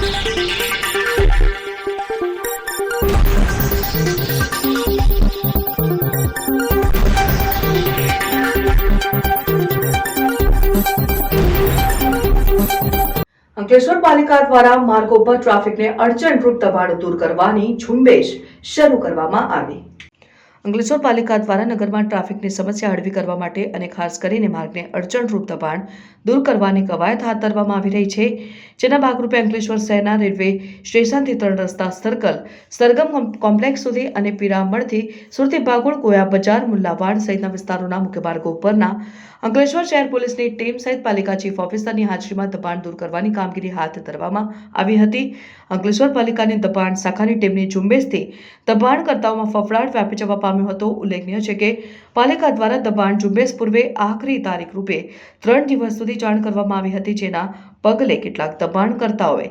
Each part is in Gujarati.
અંકલેશ્વર પાલિકા દ્વારા માર્ગો પર ટ્રાફિકને અડચણરૂપ દબાણો દૂર કરવાની ઝુંબેશ શરૂ કરવામાં આવી। અંકલેશ્વર પાલિકા દ્વારા નગરમાં ટ્રાફિકની સમસ્યા હળવી કરવા માટે અને ખાસ કરીને માર્ગને અડચણરૂપ દબાણ દૂર કરવાની કવાયત હાથ ધરવામાં આવી રહી છે, જેના ભાગરૂપે અંકલેશ્વર શહેરના રેલવે સ્ટેશનથી 3 રસ્તા સર્કલ, સરગમ કોમ્પ્લેક્સ સુધી અને પીરામણથી સુરતી બાગોળ, ગોયા બજાર, મુલ્લાવાડ સહિતના વિસ્તારોના મુખ્ય માર્ગો પરના અંકલેશ્વર શહેર પોલીસની ટીમ સહિત પાલિકા ચીફ ઓફિસરની હાજરીમાં દબાણ દૂર કરવાની કામગીરી હાથ ધરવામાં આવી હતી। અંકલેશ્વર પાલિકાની દબાણ શાખાની ટીમની ઝુંબેશથી દબાણકર્તાઓમાં ફફડાટ વ્યાપી જવા પામ્યો હતો। ઉલ્લેખનીય છે કે પાલિકા દ્વારા દબાણ ઝુંબેશ પૂર્વે આખરી તારીખ રૂપે 3 દિવસ સુધી જાણ કરવામાં આવી હતી, જેના પગલે કેટલાક દબાણકર્તાઓએ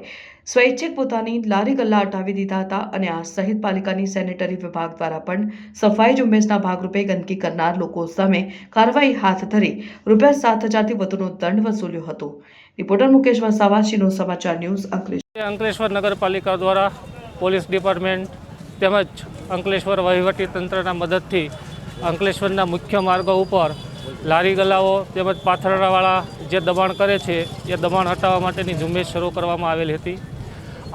સ્વૈચ્છિક પોતાની લારી ગલ્લા હટાવી દીધા હતા અને આ સહિત પાલિકાની સેનેટરી વિભાગ દ્વારા પણ સફાઈ ઝુંબેશના ભાગરૂપે ગંદકી કરનાર લોકો સામે કાર્યવાહી હાથ ધરી ₹7,000 થી વધુનો દંડ વસૂલ્યો હતો। રિપોર્ટર મુકેશ વસાવા, શિનો સમાચાર ન્યૂઝ, અંકલેશ્વર। અંકલેશ્વર નગરપાલિકા દ્વારા પોલીસ ડિપાર્ટમેન્ટ તેમજ અંકલેશ્વર વહીવટી તંત્રના મદદથી અંકલેશ્વરના મુખ્ય માર્ગો ઉપર લારી ગલ્લાઓ તેમજ પાથરણાવાળા જે દબાણ કરે છે એ દબાણ હટાવવા માટેની ઝુંબેશ શરૂ કરવામાં આવેલી હતી।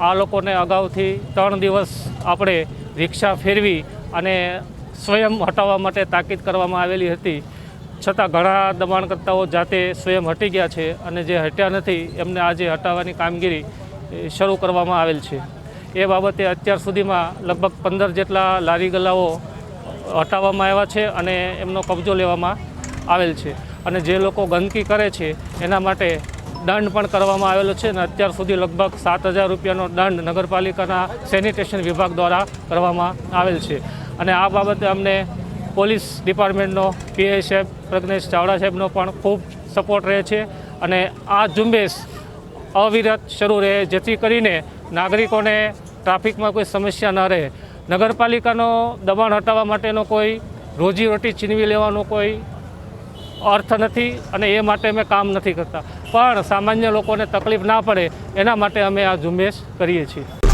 આ લોકોને અગાઉથી 3 દિવસ આપણે રિક્ષા ફેરવી અને સ્વયં હટાવવા માટે તાકીદ કરવામાં આવેલી હતી, છતાં ઘણા દબાણકર્તાઓ જાતે સ્વયં હટી ગયા છે અને જે હટ્યા નથી એમને આજે હટાવવાની કામગીરી શરૂ કરવામાં આવેલ છે। એ બાબતે અત્યાર સુધીમાં લગભગ 15 જેટલા લારી ગલ્લાઓ હટાવવામાં આવ્યા છે અને એમનો કબજો લેવામાં આવેલ છે અને જે લોકો ગંદકી કરે છે એના માટે દંડ પણ કરવામાં આવેલો છે અને અત્યાર સુધી લગભગ ₹7,000નો દંડ નગરપાલિકાના સેનિટેશન વિભાગ દ્વારા કરવામાં આવેલ છે। અને આ બાબતે અમને પોલીસ ડિપાર્ટમેન્ટનો પીઆઈ સાહેબ પ્રજ્ઞેશ ચાવડા સાહેબનો પણ ખૂબ સપોર્ટ રહે છે અને આ ઝુંબેશ અવિરત શરૂ રહે, જેથી કરીને નાગરિકોને ટ્રાફિકમાં કોઈ સમસ્યા ન રહે। નગરપાલિકાનો દબાણ હટાવવા માટેનો કોઈ રોજીરોટી છીનવી લેવાનો કોઈ અર્થ નથી અને એ માટે અમે કામ નથી કરતા, પણ સામાન્ય લોકોને તકલીફ ના પડે એના માટે અમે આ ઝુંબેશ કરીએ છીએ।